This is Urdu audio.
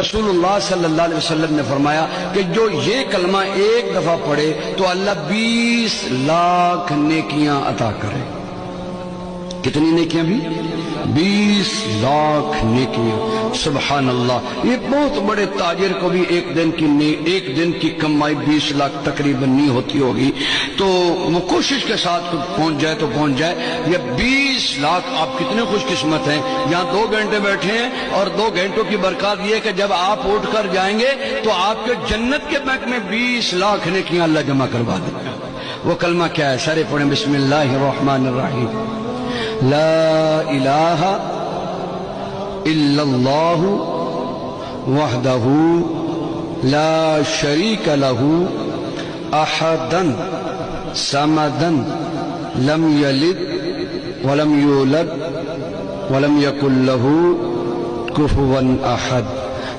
رسول اللہ صلی اللہ علیہ وسلم نے فرمایا کہ جو یہ کلمہ ایک دفعہ پڑھے تو اللہ 20 لاکھ نیکیاں عطا کرے. کتنی نیکیاں بھی؟ 20 لاکھ نیکیاں. سبحان اللہ. یہ بہت بڑے تاجر کو بھی ایک دن کی کمائی 20 لاکھ تقریباً نہیں ہوتی ہوگی، تو وہ کوشش کے ساتھ پہنچ جائے تو پہنچ جائے. یہ 20 لاکھ، آپ کتنے خوش قسمت ہیں. یہاں 2 گھنٹے بیٹھے ہیں اور 2 گھنٹوں کی برکات یہ کہ جب آپ اٹھ کر جائیں گے تو آپ کے جنت کے بینک میں 20 لاکھ نیکیاں اللہ جمع کروا دے گا. وہ کلمہ کیا ہے؟ سارے پڑھیں. بسم اللہ الرحمن الرحیم. لا الہ الا اللہ وحدہ لا شریک لہ احدا صمدا لم یلد ولم یولد ولم یکن لہ کفوا احد.